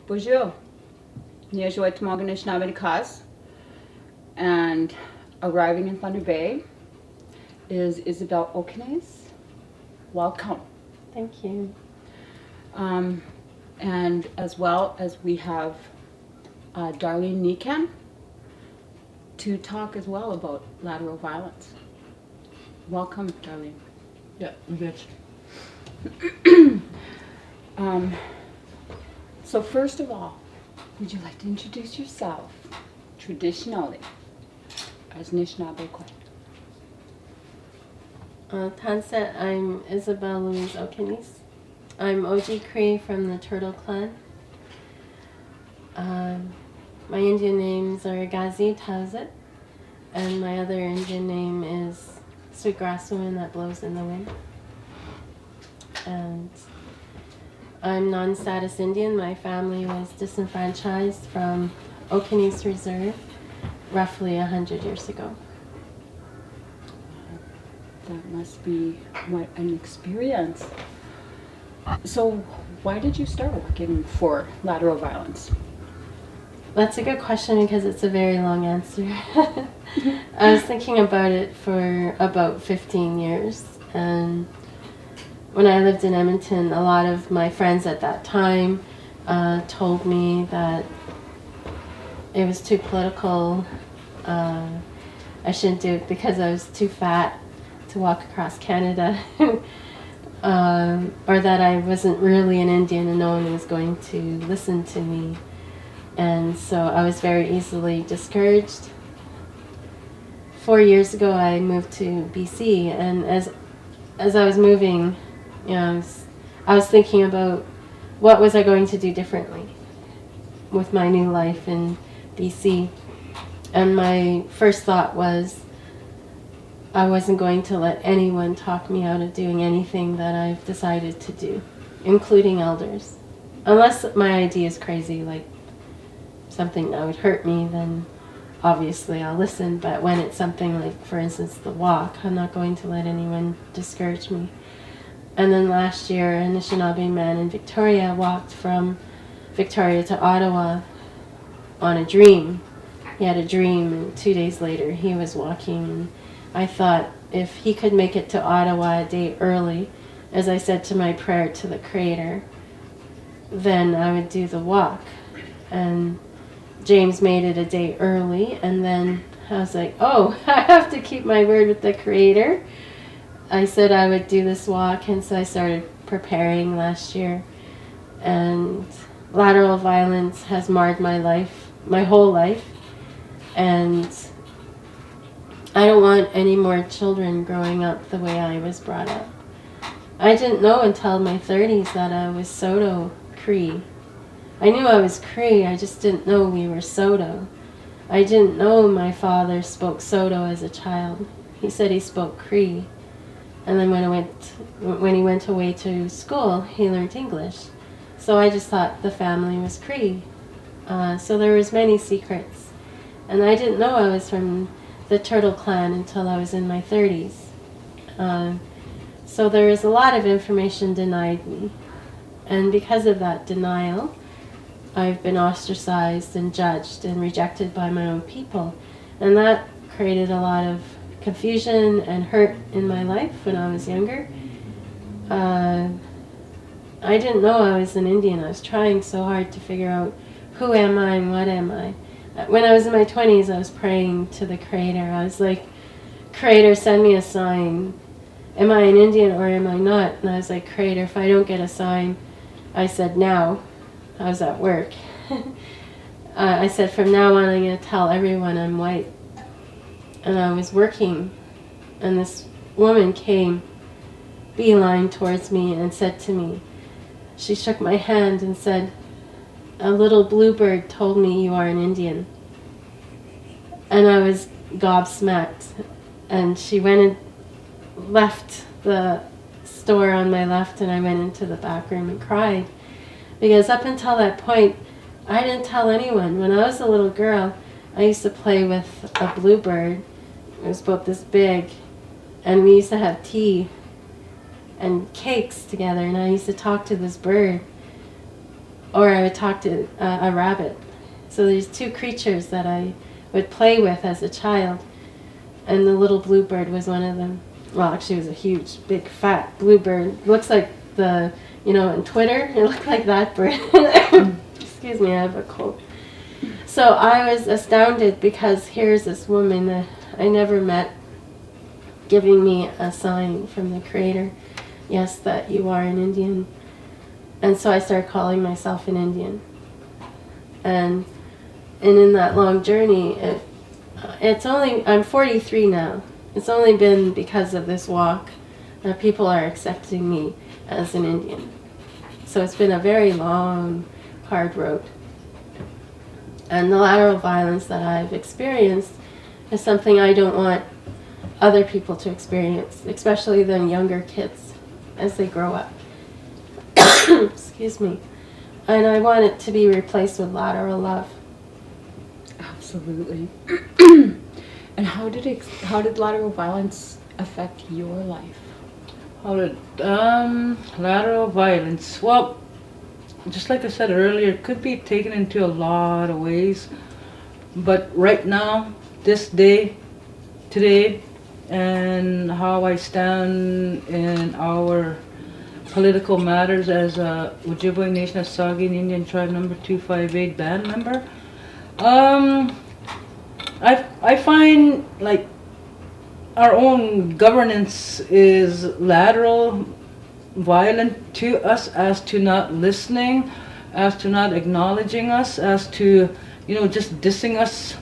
Bonjour. Miyo-wîcêhtowin, and arriving in Thunder Bay is Isabel Okanese. Welcome. Thank you. And as well as we have Darlene Nikan to talk as well about lateral violence. Welcome, Darlene. Yeah, good. So first of all, would you like to introduce yourself traditionally as Anishinaabe? Tanset, I'm Isabel Louise Okanese. I'm OG Cree from the Turtle Clan. My Indian names are Gazi Tauset, and my other Indian name is Sweetgrass Woman that blows in the wind. And I'm non-status Indian. My family was disenfranchised from Okanese Reserve roughly 100 years ago. That must be what an experience. So why did you start working for lateral violence? That's a good question because it's a very long answer. I was thinking about it for about 15 years, and when I lived in Edmonton, a lot of my friends at that time told me that it was too political. I shouldn't do it because I was too fat to walk across Canada, or that I wasn't really an Indian and no one was going to listen to me. And so I was very easily discouraged. 4 years ago I moved to BC, and as I was moving, I was thinking about what was I going to do differently with my new life in BC. And my first thought was I wasn't going to let anyone talk me out of doing anything that I've decided to do, including elders. Unless my idea is crazy, like something that would hurt me, then obviously I'll listen. But when it's something like, for instance, the walk, I'm not going to let anyone discourage me. And then last year, an Anishinaabe man in Victoria walked from Victoria to Ottawa on a dream. He had a dream, and 2 days later he was walking. And I thought if he could make it to Ottawa a day early, as I said to my prayer to the Creator, then I would do the walk. And James made it a day early, and then I was like, oh, I have to keep my word with the Creator. I said I would do this walk, and so I started preparing last year. And lateral violence has marred my life, my whole life. And I don't want any more children growing up the way I was brought up. I didn't know until my 30s that I was Saulteaux Cree. I knew I was Cree, I just didn't know we were Saulteaux. I didn't know my father spoke Saulteaux as a child. He said he spoke Cree. And then when he went away to school, he learned English. So I just thought the family was Cree. So there was many secrets. And I didn't know I was from the Turtle Clan until I was in my 30s. So there was a lot of information denied me. And because of that denial, I've been ostracized and judged and rejected by my own people. And that created a lot of confusion and hurt in my life when I was younger. I didn't know I was an Indian. I was trying so hard to figure out who am I and what am I. When I was in my 20s, I was praying to the Creator. I was like, Creator, send me a sign. Am I an Indian or am I not? And I was like, Creator, if I don't get a sign, I said, now. I was at work. I said, from now on, I'm going to tell everyone I'm white. And I was working, and this woman came beeline towards me and said to me, she shook my hand and said, a little bluebird told me you are an Indian. And I was gobsmacked. And she went and left the store on my left, and I went into the back room and cried. Because up until that point, I didn't tell anyone. When I was a little girl, I used to play with a bluebird. It was about this big, and we used to have tea and cakes together, and I used to talk to this bird. or I would talk to a rabbit. So there's two creatures that I would play with as a child, and the little bluebird was one of them. Well, actually, it was a huge, big, fat bluebird. Looks like the, in Twitter, it looked like that bird. Excuse me, I have a cold. So I was astounded because here's this woman that I never met giving me a sign from the Creator, yes, that you are an Indian. And so I started calling myself an Indian. And in that long journey, I'm 43 now. It's only been because of this walk that people are accepting me as an Indian. So it's been a very long, hard road. And the lateral violence that I've experienced is something I don't want other people to experience, especially the younger kids as they grow up. Excuse me. And I want it to be replaced with lateral love. Absolutely. And how did lateral violence affect your life? How did lateral violence? Well, just like I said earlier, it could be taken into a lot of ways. But right now, this day, today, and how I stand in our political matters as a Ojibwe Nation of Saugeen Indian Tribe number 258 band member, I find like our own governance is lateral violent to us, as to not listening, as to not acknowledging us, as to just dissing us.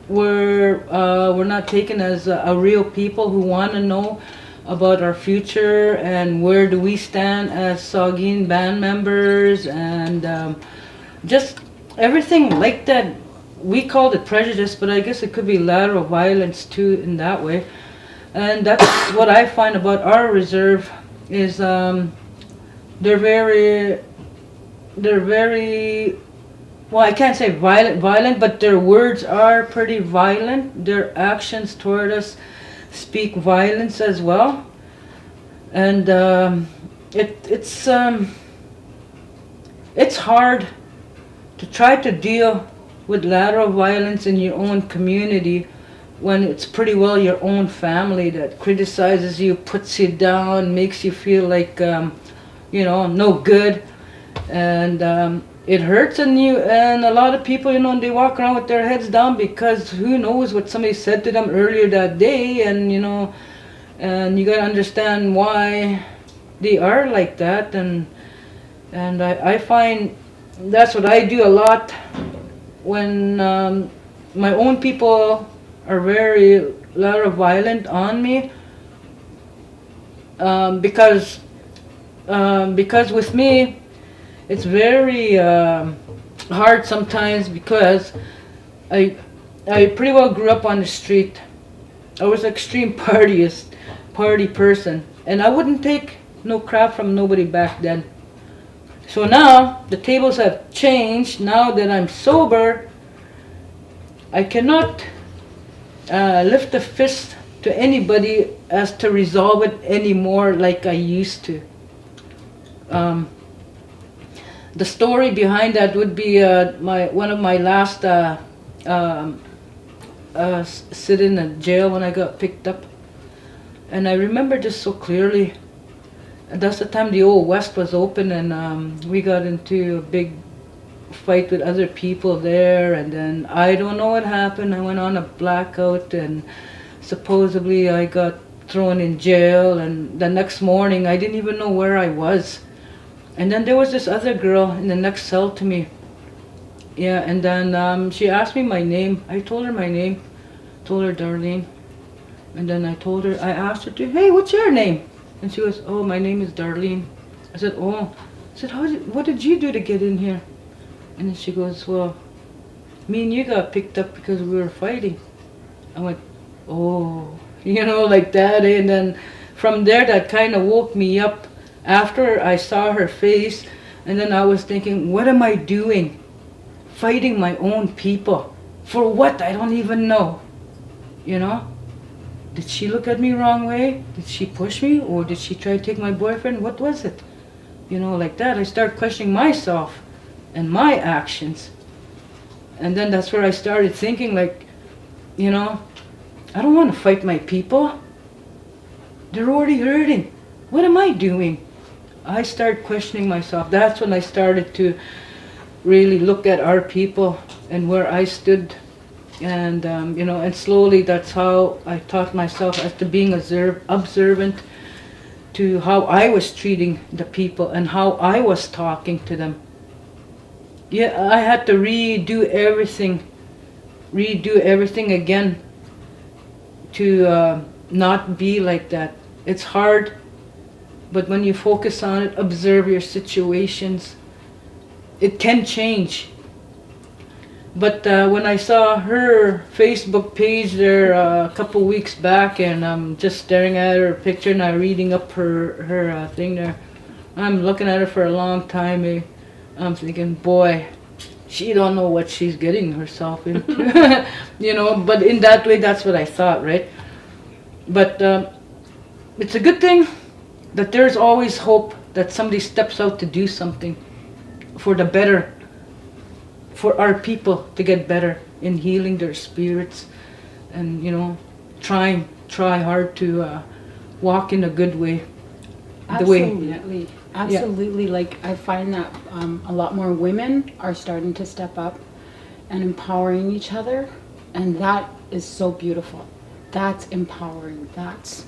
We're not taken as a real people who want to know about our future and where do we stand as Saugeen band members, and just everything like that. We called it prejudice, but I guess it could be lateral violence too in that way. And that's what I find about our reserve is they're very well, I can't say violent, but their words are pretty violent. Their actions toward us speak violence as well. And it's hard to try to deal with lateral violence in your own community when it's pretty well your own family that criticizes you, puts you down, makes you feel like no good, and it hurts. And a lot of people, they walk around with their heads down because who knows what somebody said to them earlier that day, and you gotta understand why they are like that. And I find that's what I do a lot when my own people are very lateral violent on me, because with me it's very hard sometimes, because I pretty well grew up on the street. I was an extreme party person, and I wouldn't take no crap from nobody back then. So now the tables have changed. Now that I'm sober, I cannot lift a fist to anybody as to resolve it anymore like I used to. The story behind that would be one of my last sit in a jail when I got picked up, and I remember this so clearly. That's the time the old West was open, and we got into a big fight with other people there, and then I don't know what happened. I went on a blackout, and supposedly I got thrown in jail, and the next morning I didn't even know where I was. And then there was this other girl in the next cell to me. Yeah, and then she asked me my name. I told her my name, told her Darlene, and then I asked her to, hey, what's your name? And she goes, oh, my name is Darlene. I said, oh. I said, what did you do to get in here? And then she goes, well, me and you got picked up because we were fighting. I went, oh, like that. And then from there, that kind of woke me up after I saw her face. And then I was thinking, what am I doing? Fighting my own people. For what? I don't even know. Did she look at me wrong way? Did she push me? Or did she try to take my boyfriend? What was it? Like that. I start questioning myself. and my actions. And then that's where I started thinking, like, you know, I don't want to fight my people. They're already hurting. What am I doing? I started questioning myself. That's when I started to really look at our people and where I stood. And, you know, and slowly that's how I taught myself as to being observant to how I was treating the people and how I was talking to them. Yeah, I had to redo everything again to not be like that. It's hard, but when you focus on it, observe your situations, it can change. But when I saw her Facebook page there a couple weeks back, and I'm just staring at her picture and I'm reading up her thing there, I'm looking at her for a long time. I'm thinking, boy, she don't know what she's getting herself into. You know, but in that way, that's what I thought, right? But it's a good thing that there's always hope that somebody steps out to do something for the better, for our people to get better in healing their spirits, and, you know, try hard to walk in a good way. Absolutely. Absolutely. Yeah. Like, I find that a lot more women are starting to step up and empowering each other, and that is so beautiful. That's empowering. That's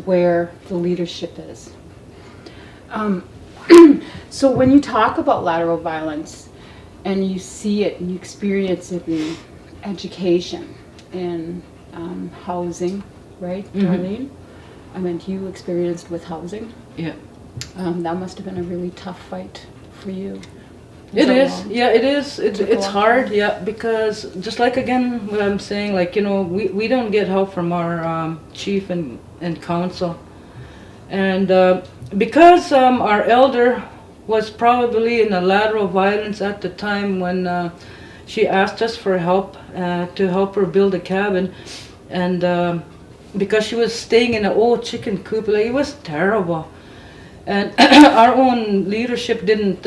where the leadership is. So when you talk about lateral violence and you see it and you experience it in education and housing, right, Darlene? I mean, you experienced with housing. Yeah. That must have been a really tough fight for you. It is. Yeah, it is. It's hard. Yeah, because just like, again, what I'm saying, like, you know, we don't get help from our chief and council. And because our elder was probably in a lateral violence at the time when she asked us for help to help her build a cabin. And because she was staying in an old chicken coop, like, it was terrible. And our own leadership didn't,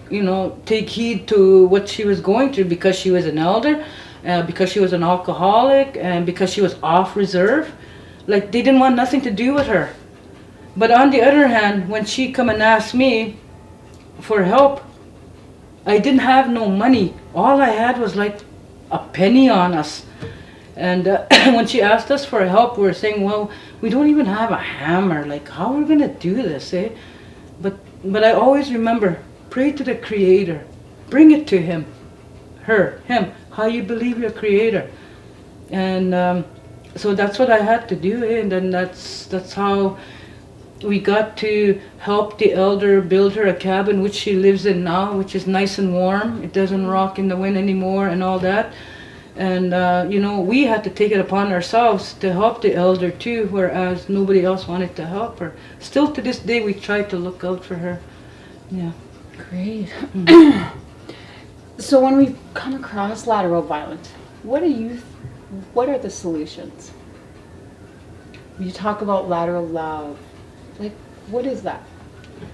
you know, take heed to what she was going through, because she was an elder, because she was an alcoholic, and because she was off reserve. Like, they didn't want nothing to do with her. But on the other hand, when she come and asked me for help, I didn't have no money. All I had was like a penny on us. And when she asked us for help, we were saying, well, we don't even have a hammer. Like, how are we going to do this, eh? But I always remember, pray to the Creator. Bring it to Him. Him. How you believe your Creator. And so that's what I had to do, eh? And then that's how we got to help the elder build her a cabin, which she lives in now, which is nice and warm. It doesn't rock in the wind anymore and all that. And, you know, we had to take it upon ourselves to help the elder too, whereas nobody else wanted to help her. Still to this day, we try to look out for her. Yeah. Great. So when we come across lateral violence, what are the solutions? You talk about lateral love. Like, what is that?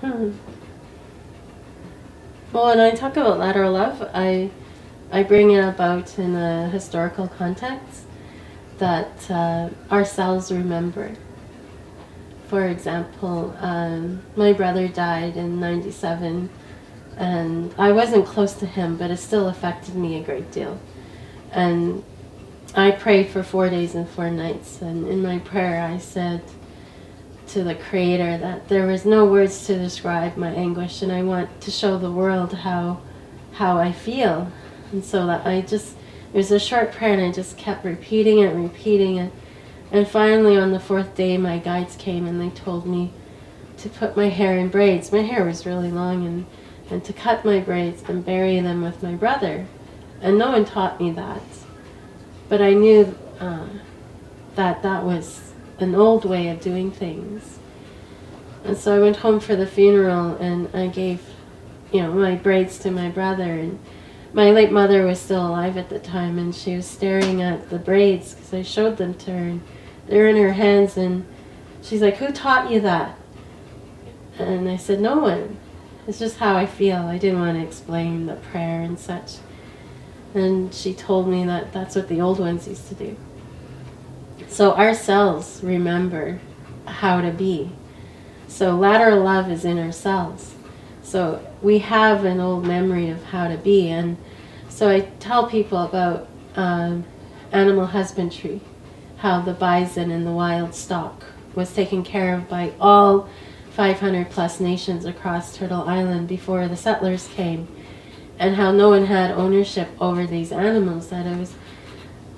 Well, when I talk about lateral love, I bring it about in a historical context that ourselves remember. For example, my brother died in '97, and I wasn't close to him, but it still affected me a great deal. And I prayed for 4 days and 4 nights, and in my prayer I said to the Creator that there was no words to describe my anguish, and I want to show the world how I feel. And so that it was a short prayer, and I just kept repeating it. And finally on the 4th day, my guides came and they told me to put my hair in braids. My hair was really long, and to cut my braids and bury them with my brother. And no one taught me that. But I knew that was an old way of doing things. And so I went home for the funeral, and I gave, you know, my braids to my brother. And my late mother was still alive at the time, and she was staring at the braids because I showed them to her, and they're in her hands, and she's like, "Who taught you that?" And I said, "No one." it's just how I feel. I didn't want to explain the prayer and such. And she told me that that's what the old ones used to do. So our cells remember how to be. So lateral love is in our cells. So we have an old memory of how to be. And so I tell people about animal husbandry, how the bison and the wild stock was taken care of by all 500 plus nations across Turtle Island before the settlers came, and how no one had ownership over these animals, that it was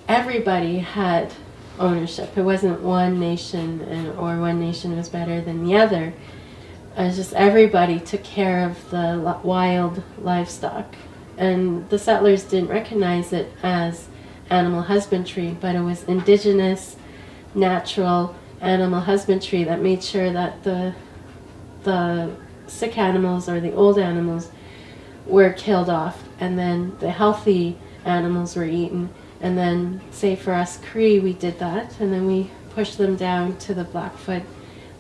everybody had ownership. It wasn't one nation or one nation was better than the other. It was just everybody took care of the wild livestock. And the settlers didn't recognize it as animal husbandry, but it was indigenous, natural animal husbandry that made sure that the sick animals or the old animals were killed off, and then the healthy animals were eaten. And then, say for us Cree, we did that, and then we pushed them down to the Blackfoot.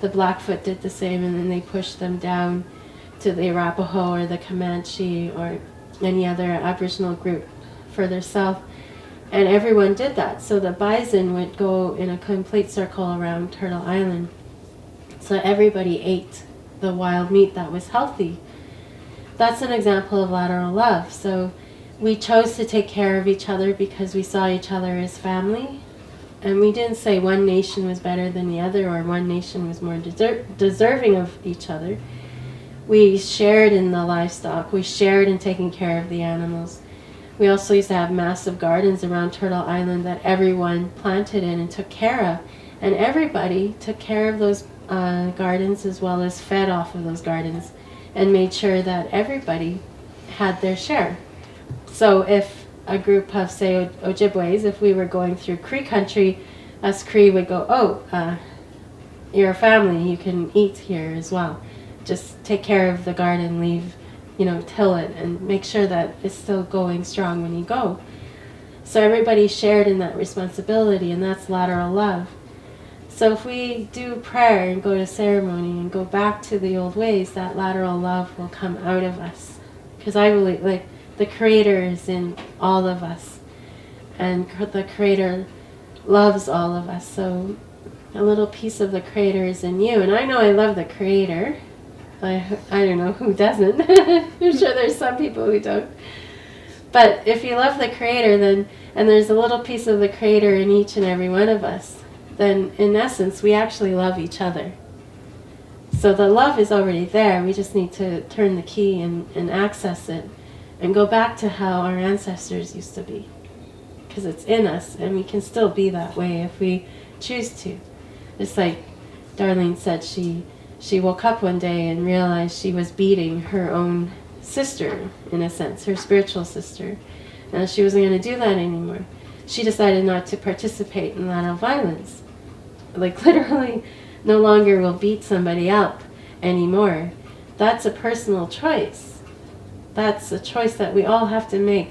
The Blackfoot did the same, and then they pushed them down to the Arapaho or the Comanche or any other Aboriginal group further south. And everyone did that. So the bison would go in a complete circle around Turtle Island. So everybody ate the wild meat that was healthy. That's an example of lateral love. So we chose to take care of each other because we saw each other as family. And we didn't say one nation was better than the other or one nation was more deserving of each other. We shared in the livestock. We shared in taking care of the animals. We also used to have massive gardens around Turtle Island that everyone planted in and took care of. And everybody took care of those gardens as well as fed off of those gardens and made sure that everybody had their share. So if a group of, say, Ojibways, if we were going through Cree country, us Cree would go, oh, you're a family, you can eat here as well. Just take care of the garden, leave, till it, and make sure that it's still going strong when you go. So everybody shared in that responsibility, and that's lateral love. So if we do prayer and go to ceremony and go back to the old ways, that lateral love will come out of us. Because I believe, the Creator is in all of us, and the Creator loves all of us. So a little piece of the Creator is in you, and I know I love the Creator. I don't know who doesn't. I'm sure there's some people who don't. But if you love the Creator, then, and there's a little piece of the Creator in each and every one of us, then in essence we actually love each other. So the love is already there. We just need to turn the key and access it and go back to how our ancestors used to be. Because it's in us, and we can still be that way if we choose to. It's like Darlene said, she woke up one day and realized she was beating her own sister, in a sense, her spiritual sister. And she wasn't going to do that anymore. She decided not to participate in lateral violence. Literally, no longer will beat somebody up anymore. That's a personal choice. That's a choice that we all have to make.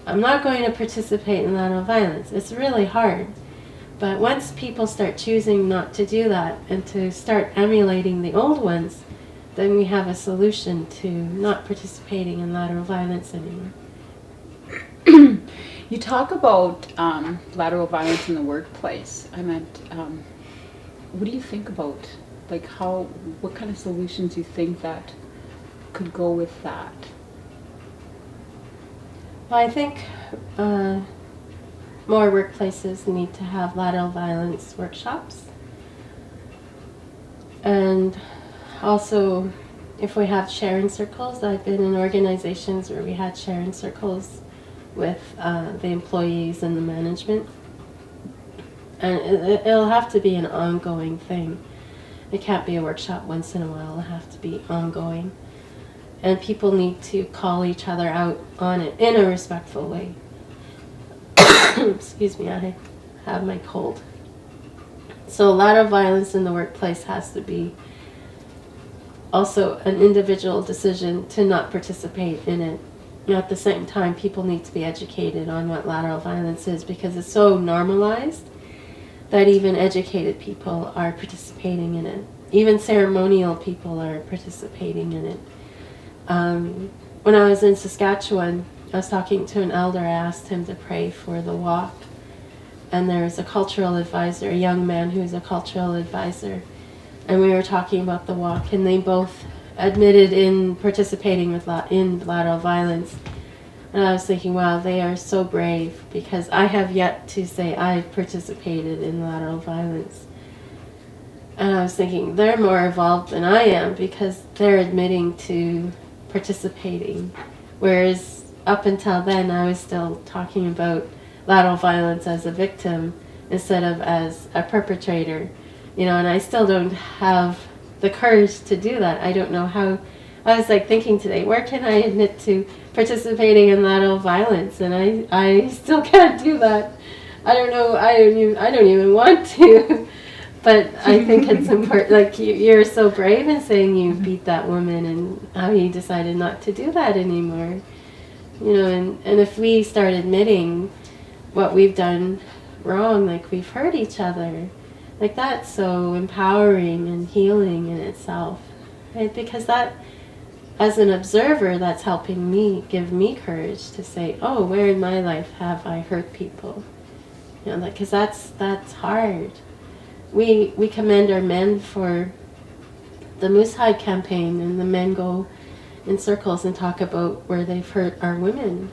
I'm not going to participate in lateral violence. It's really hard. But once people start choosing not to do that and to start emulating the old ones, then we have a solution to not participating in lateral violence anymore. You talk about lateral violence in the workplace. I meant, what do you think about, what kind of solutions you think that could go with that? Well, I think more workplaces need to have lateral violence workshops. And also, if we have sharing circles, I've been in organizations where we had sharing circles with the employees and the management. And it'll have to be an ongoing thing. It can't be a workshop once in a while. It'll have to be ongoing. And people need to call each other out on it in a respectful way. Excuse me, I have my cold. So lateral violence in the workplace has to be also an individual decision to not participate in it. At the same time, people need to be educated on what lateral violence is, because it's so normalized that even educated people are participating in it. Even ceremonial people are participating in it. when I was in Saskatchewan, I was talking to an elder. I asked him to pray for the walk. And there's a cultural advisor, a young man who's a cultural advisor. And we were talking about the walk, and they both admitted in participating in lateral violence. And I was thinking, wow, they are so brave, because I have yet to say I've participated in lateral violence. And I was thinking, they're more evolved than I am, because they're admitting to participating. Whereas up until then, I was still talking about lateral violence as a victim instead of as a perpetrator. And I still don't have the courage to do that. I don't know how. I was like thinking today, where can I admit to participating in lateral violence? And I still can't do that. I don't know. I don't even want to. But I think it's important. Like, you're so brave in saying you beat that woman, and how you decided not to do that anymore. And if we start admitting what we've done wrong, like we've hurt each other, like that's so empowering and healing in itself, right? Because that, as an observer, that's helping me, give me courage to say, oh, where in my life have I hurt people? Because that's hard. We commend our men for the Moose Hide campaign, and the men go in circles and talk about where they've hurt our women.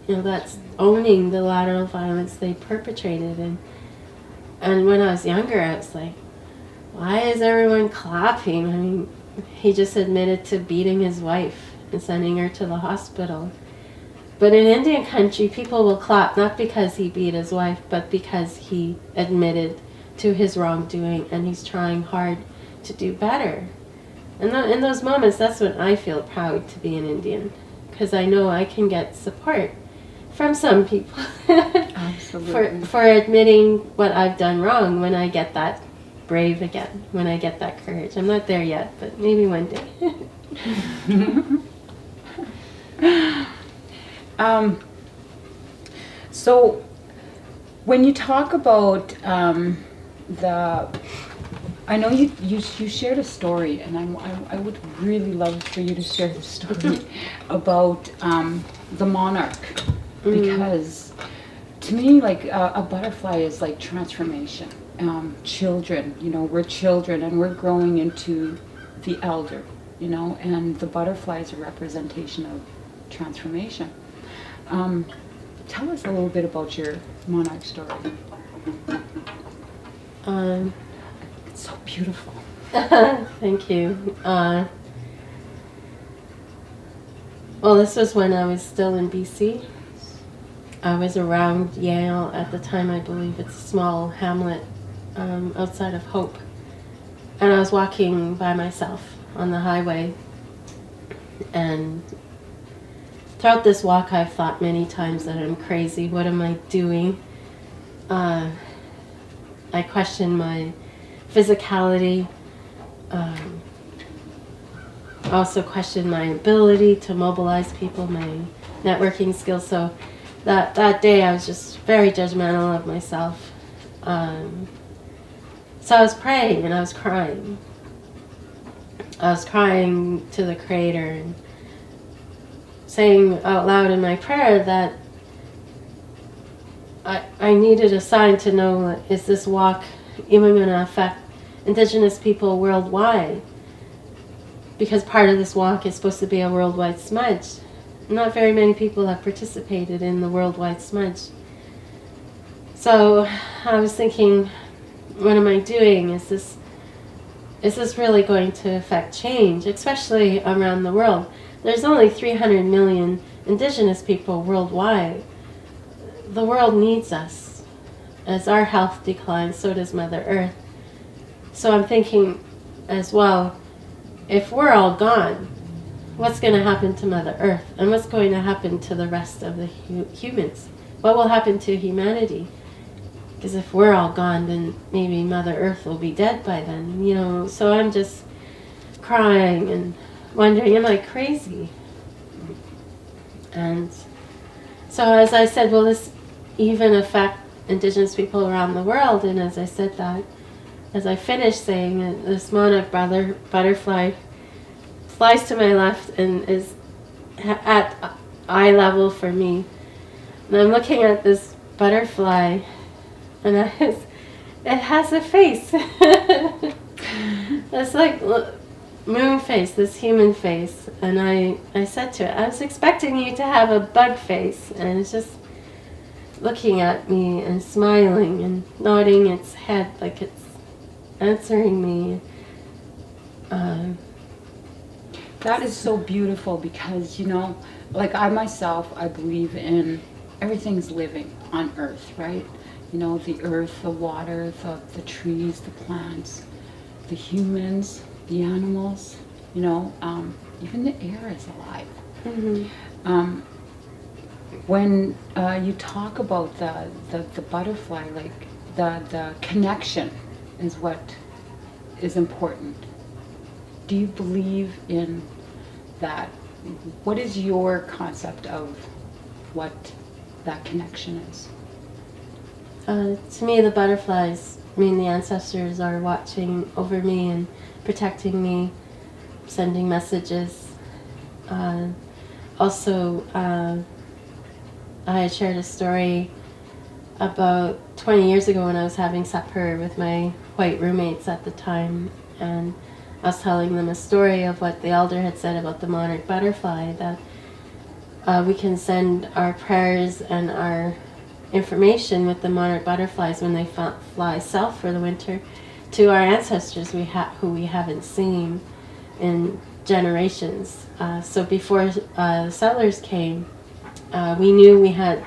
That's owning the lateral violence they perpetrated. And when I was younger, I was like, why is everyone clapping? I mean, he just admitted to beating his wife and sending her to the hospital. But in Indian country, people will clap not because he beat his wife, but because he admitted to his wrongdoing, and he's trying hard to do better. And in those moments, that's when I feel proud to be an Indian, because I know I can get support from some people Absolutely. for admitting what I've done wrong, when I get that brave again, when I get that courage. I'm not there yet, but maybe one day. So when you talk about I know you shared a story, and I would really love for you to share the story about the monarch, because to me, like, a butterfly is like transformation. Children, we're children, and we're growing into the elder, and the butterfly is a representation of transformation. Tell us a little bit about your monarch story. It's so beautiful. Thank you. Well, this was when I was still in BC. I was around Yale at the time. I believe it's a small hamlet outside of Hope. And I was walking by myself on the highway. And throughout this walk, I've thought many times that I'm crazy. What am I doing? I questioned my physicality. I also questioned my ability to mobilize people, my networking skills. So that day I was just very judgmental of myself. So I was praying and I was crying. I was crying to the Creator and saying out loud in my prayer that I needed a sign to know, is this walk even going to affect Indigenous people worldwide? Because part of this walk is supposed to be a worldwide smudge. Not very many people have participated in the worldwide smudge. So I was thinking, what am I doing? Is this really going to affect change, especially around the world? There's only 300 million Indigenous people worldwide. The world needs us. As our health declines, so does Mother Earth. So I'm thinking as well, if we're all gone, what's going to happen to Mother Earth? And what's going to happen to the rest of the humans? What will happen to humanity? Because if we're all gone, then maybe Mother Earth will be dead by then, So I'm just crying and wondering, am I crazy? And so as I said, will this even affect Indigenous people around the world? And as I said that, as I finished saying it, this monarch butterfly flies to my left and is at eye level for me. And I'm looking at this butterfly, and it has a face. It's like moon face, this human face. And I said to it, I was expecting you to have a bug face. And it's just looking at me and smiling and nodding its head like it's answering me. That is so beautiful because, you know, like I myself, I believe in everything's living on Earth, right? You know, the earth, the water, the trees, the plants, the humans, the animals, you know, even the air is alive. Mm-hmm. When you talk about the butterfly, like the connection is what is important. Do you believe in that? What is your concept of what that connection is? To me, the butterflies, the ancestors are watching over me and protecting me, sending messages. Also, I had shared a story about 20 years ago when I was having supper with my white roommates at the time, and I was telling them a story of what the elder had said about the monarch butterfly, that we can send our prayers and our information with the monarch butterflies when they fly south for the winter to our ancestors who we haven't seen in generations. So before the settlers came, we knew we had,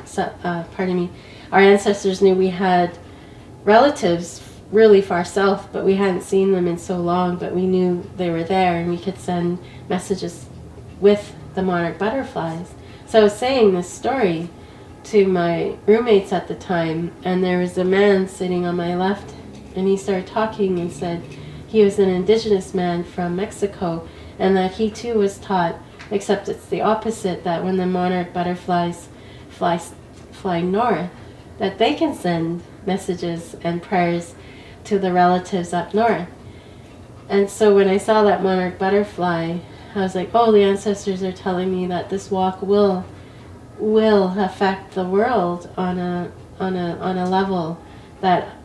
our ancestors knew we had relatives really far south, but we hadn't seen them in so long, but we knew they were there and we could send messages with the monarch butterflies. So I was saying this story to my roommates at the time, and there was a man sitting on my left, and he started talking and said he was an indigenous man from Mexico, and that he too was taught, except it's the opposite, that when the monarch butterflies fly north, that they can send messages and prayers to the relatives up north. And so when I saw that monarch butterfly, I was like, oh, the ancestors are telling me that this walk will affect the world on a level that,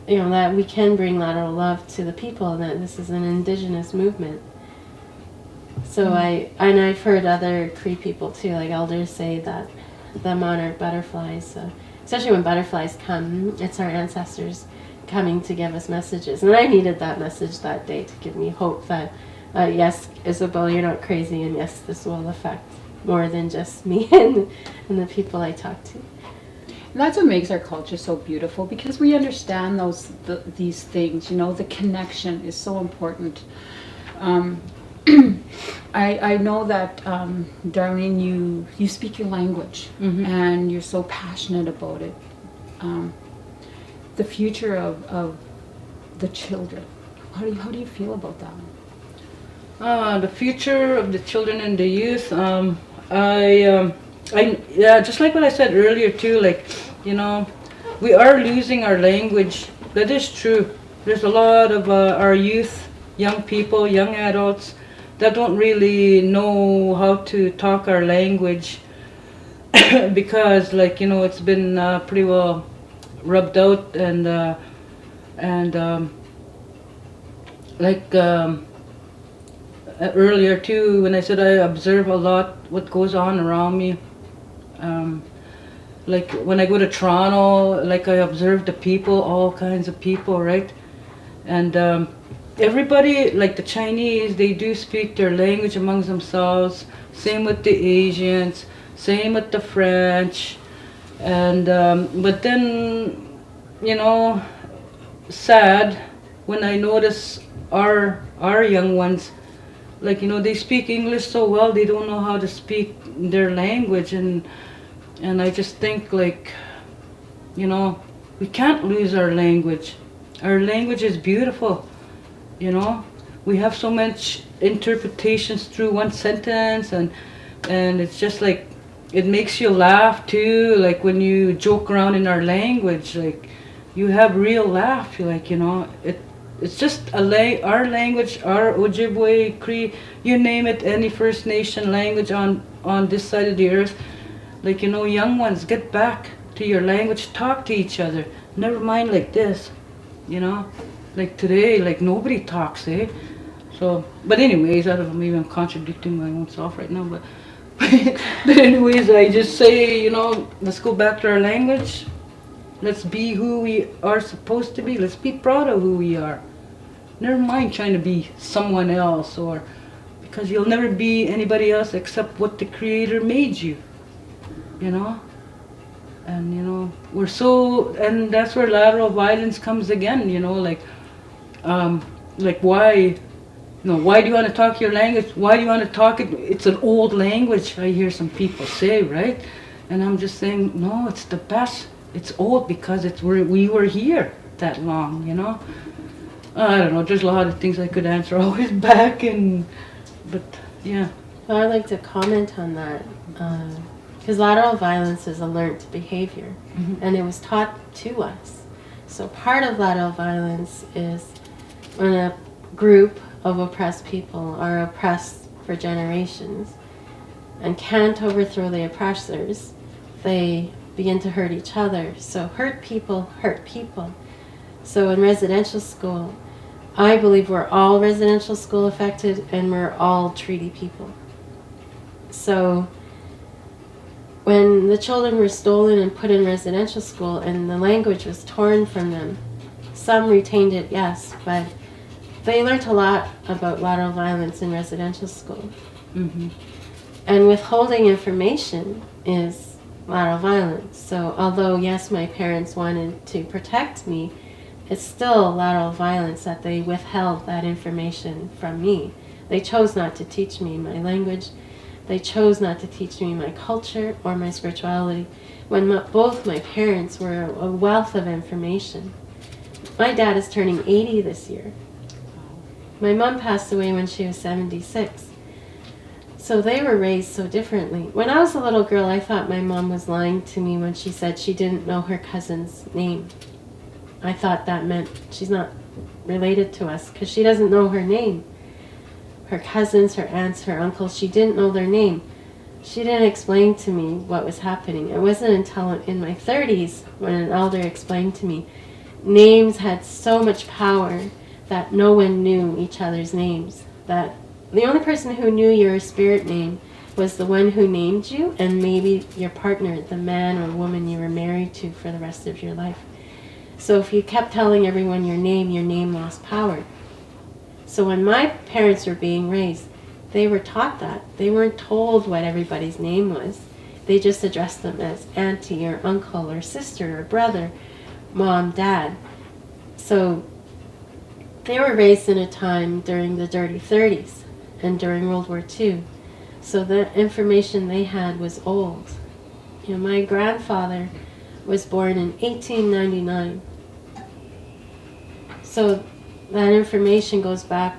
you know, that we can bring lateral love to the people, and that this is an indigenous movement. So I've heard other Cree people too, like elders, say that the monarch butterflies, especially when butterflies come, it's our ancestors coming to give us messages. And I needed that message that day to give me hope that, yes, Isabel, you're not crazy, and yes, this will affect more than just me and the people I talk to. And that's what makes our culture so beautiful, because we understand these things, you know, the connection is so important. I know that, Darlene, you speak your language, Mm-hmm. and you're so passionate about it. The future of the children, how do you feel about that? The future of the children and the youth, just like what I said earlier too, like, you know, we are losing our language. That is true. There's a lot of our youth, young people, young adults that don't really know how to talk our language because, like, you know, it's been pretty well rubbed out, and earlier too, when I said I observe a lot what goes on around me. Like when I go to Toronto, like I observe the people, all kinds of people, right? And everybody, like the Chinese, they do speak their language amongst themselves. Same with the Asians, same with the French. And but then, you know, sad when I notice our young ones, like, you know, they speak English so well, they don't know how to speak their language, and I just think, like, you know, we can't lose our language. Our language is beautiful, you know. We have so much interpretations through one sentence, and it's just like, it makes you laugh too, like when you joke around in our language, like you have real laugh, like, you know, It's just our language, our Ojibwe, Cree, you name it, any First Nation language on this side of the earth. Like, you know, young ones, get back to your language, talk to each other. Never mind like this, you know. Like today, like nobody talks, eh? So, but anyways, I don't know, maybe I'm contradicting my own self right now, but but anyways, I just say, you know, let's go back to our language. Let's be who we are supposed to be. Let's be proud of who we are. Never mind trying to be someone else, or because you'll never be anybody else except what the Creator made you, you know. And you know, we're so, and that's where lateral violence comes again, you know, like why, you know, why do you want to talk your language? Why do you want to talk it? It's an old language, I hear some people say, right? And I'm just saying, no, it's the best. It's old because we were here that long, you know. I don't know, there's a lot of things I could answer always back, but yeah. Well, I'd like to comment on that. Because lateral violence is a learned behavior, and it was taught to us. So part of lateral violence is when a group of oppressed people are oppressed for generations and can't overthrow the oppressors, they begin to hurt each other. So hurt people hurt people. So in residential school, I believe we're all residential school affected, and we're all treaty people. So when the children were stolen and put in residential school and the language was torn from them, some retained it, yes, but they learned a lot about lateral violence in residential school. And withholding information is lateral violence. So although, yes, my parents wanted to protect me, it's still lateral violence that they withheld that information from me. They chose not to teach me my language. They chose not to teach me my culture or my spirituality, when both my parents were a wealth of information. My dad is turning 80 this year. My mom passed away when she was 76. So they were raised so differently. When I was a little girl, I thought my mom was lying to me when she said she didn't know her cousin's name. I thought that meant she's not related to us because she doesn't know her name. Her cousins, her aunts, her uncles, she didn't know their name. She didn't explain to me what was happening. It wasn't until in my 30s when an elder explained to me names had so much power that no one knew each other's names. That the only person who knew your spirit name was the one who named you, and maybe your partner, the man or woman you were married to for the rest of your life. So if you kept telling everyone your name lost power. So when my parents were being raised, they were taught that. They weren't told what everybody's name was. They just addressed them as auntie or uncle or sister or brother, mom, dad. So they were raised in a time during the dirty 30s and during World War II. So the information they had was old. You know, my grandfather was born in 1899. So that information goes back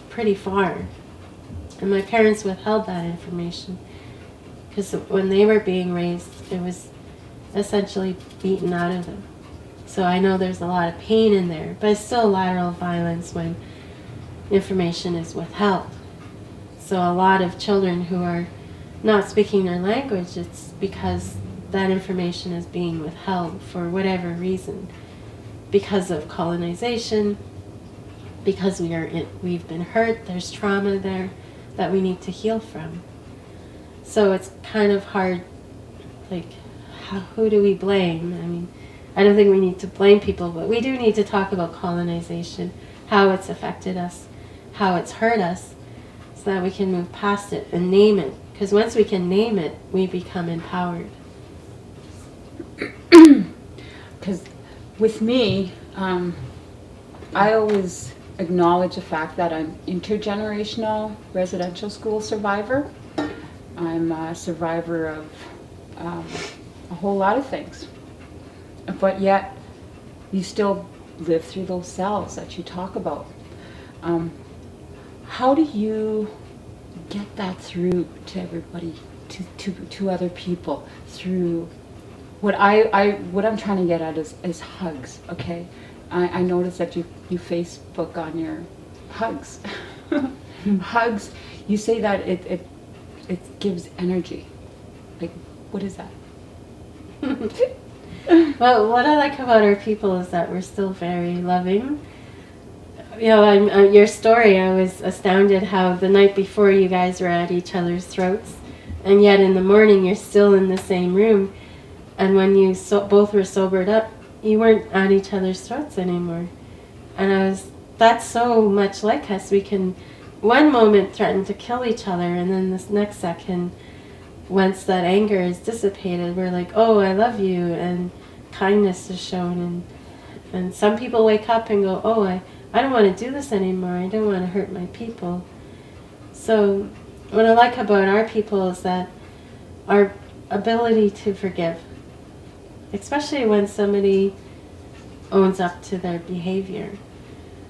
pretty far. And my parents withheld that information because when they were being raised, it was essentially beaten out of them. So I know there's a lot of pain in there, but it's still lateral violence when information is withheld. So a lot of children who are not speaking their language, it's because that information is being withheld for whatever reason. Because of colonization, because we've been hurt, there's trauma there that we need to heal from. So it's kind of hard, like, who do we blame? I mean, I don't think we need to blame people, but we do need to talk about colonization, how it's affected us, how it's hurt us, so that we can move past it and name it. Because once we can name it, we become empowered. Because with me, I always acknowledge the fact that I'm intergenerational residential school survivor. I'm a survivor of a whole lot of things. But yet, you still live through those cells that you talk about. How do you get that through to everybody, to other people, through what I'm trying to get at is hugs, okay? I noticed that you Facebook on your hugs. Hugs, you say that it gives energy. Like, what is that? Well, what I like about our people is that we're still very loving. You know, your story, I was astounded how the night before you guys were at each other's throats, and yet in the morning you're still in the same room, and when you both were sobered up, you weren't at each other's throats anymore. And that's so much like us. We can, one moment threaten to kill each other, and then this next second, once that anger is dissipated, we're like, oh, I love you, and kindness is shown, and some people wake up and go, oh, I don't want to do this anymore, I don't want to hurt my people. So what I like about our people is that our ability to forgive, especially when somebody owns up to their behavior,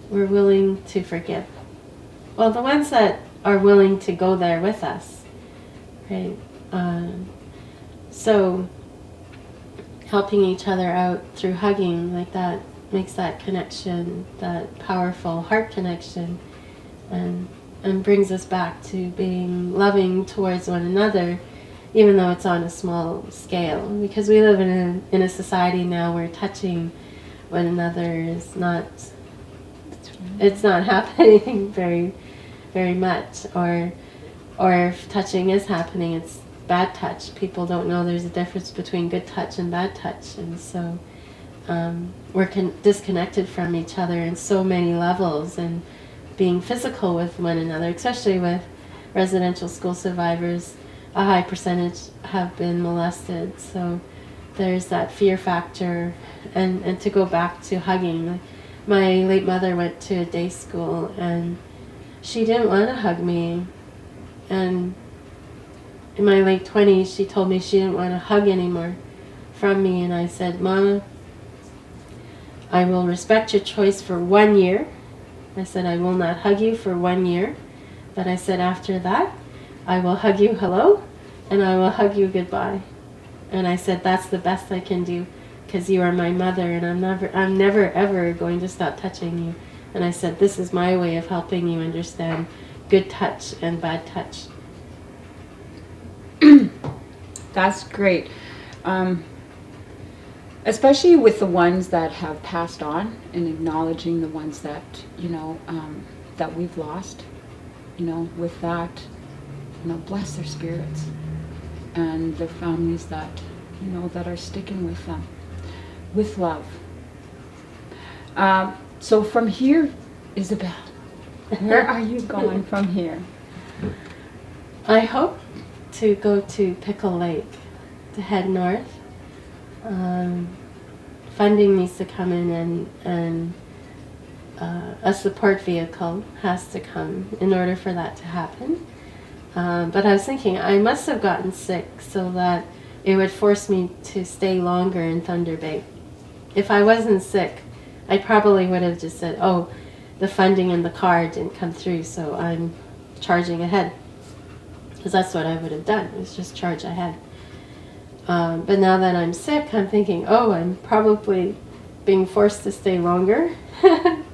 we're willing to forgive. Well, the ones that are willing to go there with us, right? So helping each other out through hugging like that makes that connection, that powerful heart connection, and brings us back to being loving towards one another, even though it's on a small scale. Because we live in a society now where touching one another is not, it's not happening very, very much, or if touching is happening, it's bad touch. People don't know there's a difference between good touch and bad touch, and so we're disconnected from each other in so many levels, and being physical with one another, especially with residential school survivors, a high percentage have been molested, so there's that fear factor. And to go back to hugging, my late mother went to a day school and she didn't want to hug me, and in my late 20s she told me she didn't want to hug anymore from me, and I said, Mama, I will respect your choice for 1 year. I said, I will not hug you for 1 year, but I said after that I will hug you hello and I will hug you goodbye. And I said, that's the best I can do, because you are my mother, and I'm never ever going to stop touching you. And I said, this is my way of helping you understand good touch and bad touch. That's great. Especially with the ones that have passed on, and acknowledging the ones that, that we've lost, with that, bless their spirits and their families that, that are sticking with them, with love. So from here, Isabel, where are you going from here? I hope to go to Pickle Lake, to head north. Funding needs to come in, and a support vehicle has to come in order for that to happen. But I was thinking I must have gotten sick so that it would force me to stay longer in Thunder Bay. If I wasn't sick, I probably would have just said, oh, the funding in the car didn't come through, so I'm charging ahead. Because that's what I would have done, is just charge ahead. But now that I'm sick, I'm thinking, oh, I'm probably being forced to stay longer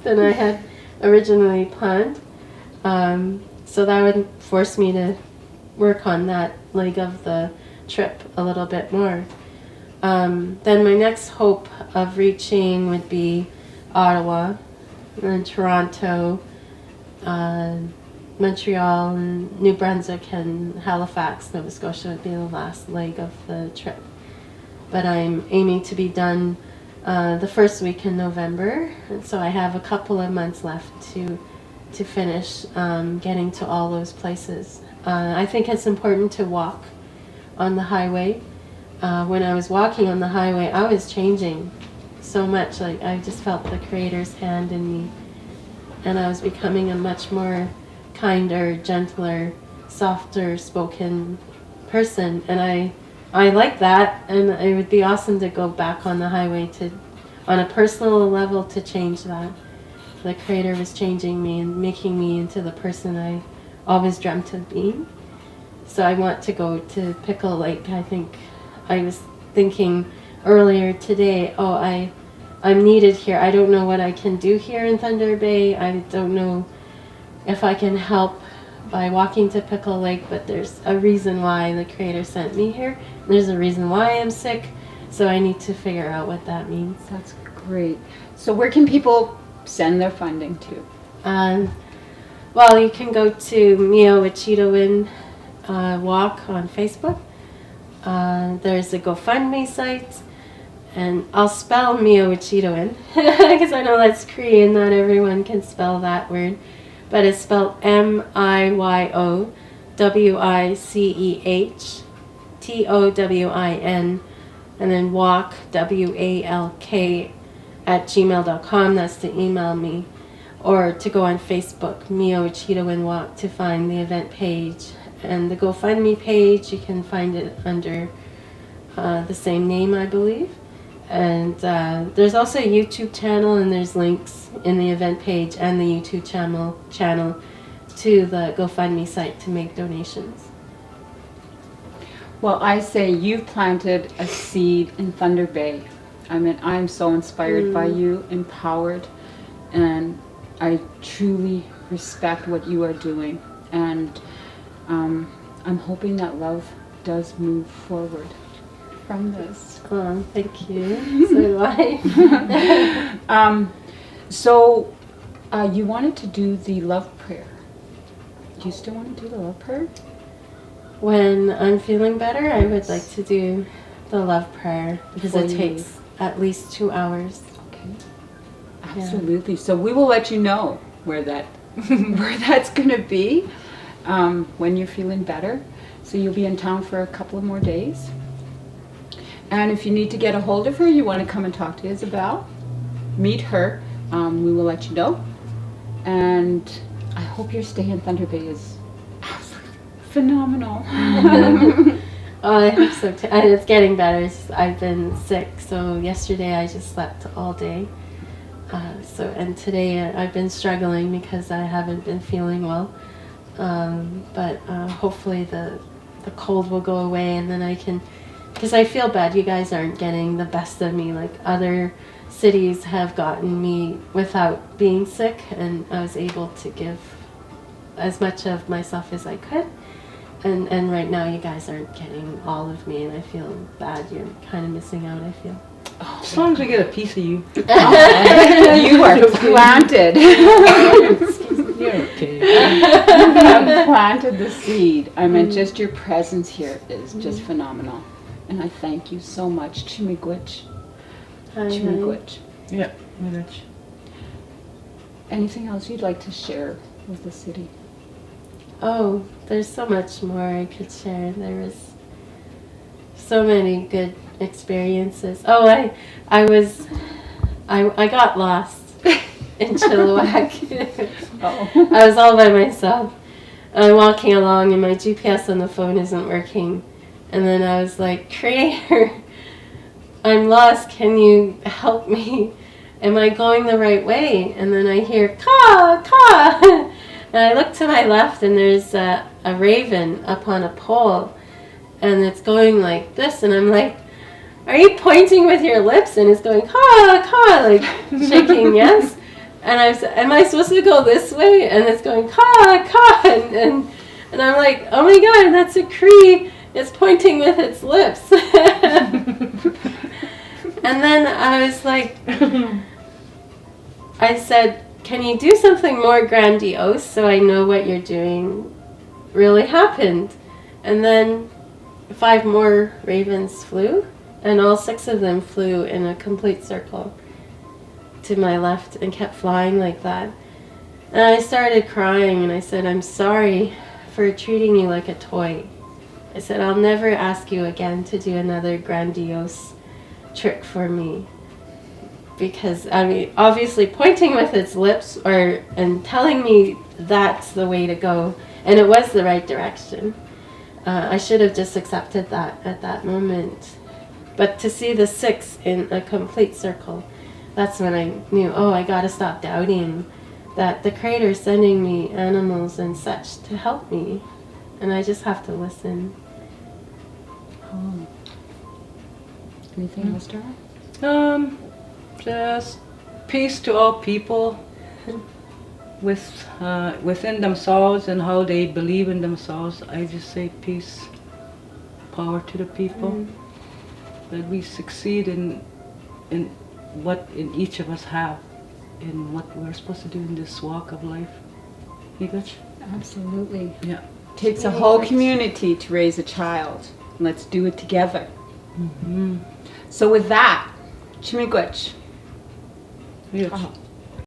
than I had originally planned. So that would force me to work on that leg of the trip a little bit more. Then my next hope of reaching would be Ottawa, and Toronto, Montreal, and New Brunswick, and Halifax, Nova Scotia would be the last leg of the trip. But I'm aiming to be done the first week in November, and so I have a couple of months left to finish getting to all those places. I think it's important to walk on the highway. When I was walking on the highway, I was changing so much. Like, I just felt the Creator's hand in me, and I was becoming a much more kinder, gentler, softer spoken person, and I like that, and it would be awesome to go back on the highway on a personal level to change that. The Creator was changing me and making me into the person I always dreamt of being. So I want to go to Pickle Lake. I think I was thinking earlier today, oh, I I'm needed here. I don't know what I can do here in Thunder Bay. I don't know if I can help by walking to Pickle Lake, but there's a reason why the Creator sent me here. There's a reason why I'm sick, so I need to figure out what that means. That's great. So where can people send their funding to? Well, you can go to Miyo-wîcêhtowin walk on Facebook. There's a GoFundMe site, and I'll spell Miyo-wîcêhtowin because I know that's Korean. Not everyone can spell that word, but it's spelled Miyo-wîcêhtowin, and then walk WALK @gmail.com. That's to email me, or to go on Facebook, Miyo-wîcêhtowin walk, to find the event page. And the GoFundMe page, you can find it under the same name, I believe. And there's also a YouTube channel, and there's links in the event page and the YouTube channel to the GoFundMe site to make donations. Well, I say you've planted a seed in Thunder Bay. I mean, I'm so inspired by you, empowered, and I truly respect what you are doing. And I'm hoping that love does move forward from this. Oh, thank you. So do I. So you wanted to do the love prayer. Do you still want to do the love prayer? When I'm feeling better, I would like to do the love prayer because Before it you takes leave. at least 2 hours. Okay. Absolutely. So we will let you know where that's going to be when you're feeling better. So you'll be in town for a couple of more days. And if you need to get a hold of her, you want to come and talk to Isabel, meet her, we will let you know. And I hope your stay in Thunder Bay is absolutely phenomenal. Oh, I hope so too. And it's getting better. I've been sick, so yesterday I just slept all day. And today I've been struggling because I haven't been feeling well. But hopefully the cold will go away, and then I can, because I feel bad. You guys aren't getting the best of me like other cities have gotten me without being sick, and I was able to give as much of myself as I could. And right now you guys aren't getting all of me, and I feel bad. You're kind of missing out, I feel. As long as we get a piece of you. You are planted. You're okay. You have planted the seed. I mean, just your presence here is just phenomenal. And I thank you so much. Chimigwich. Chimigwich. Yeah, Village. Anything else you'd like to share with the city? Oh, there's so much more I could share. There was so many good experiences. Oh, I got lost in Chilliwack. Oh. I was all by myself. I'm walking along and my GPS on the phone isn't working. And then I was like, Creator, I'm lost. Can you help me? Am I going the right way? And then I hear, caw, caw. And I look to my left, and there's a raven up on a pole. And it's going like this. And I'm like, are you pointing with your lips? And it's going, caw, caw, like shaking yes. And I said, am I supposed to go this way? And it's going, caw, caw. And I'm like, oh my God, that's a Cree. It's pointing with its lips. And then I was like, I said, can you do something more grandiose so I know what you're doing really happened? And then 5 more ravens flew, and all 6 of them flew in a complete circle to my left and kept flying like that. And I started crying, and I said, I'm sorry for treating you like a toy. I said, I'll never ask you again to do another grandiose trick for me. Because, I mean, obviously pointing with its lips and telling me that's the way to go, and it was the right direction. I should have just accepted that at that moment. But to see the 6 in a complete circle, that's when I knew, oh, I gotta stop doubting that the Creator is sending me animals and such to help me. And I just have to listen. Oh. Anything else, Dara? Just peace to all people within themselves and how they believe in themselves. I just say peace, power to the people, that we succeed in what in each of us have, in what we're supposed to do in this walk of life. Higach? Absolutely. Yeah. Takes a whole community to raise a child. Let's do it together. So with that, Chimigwich. Higach.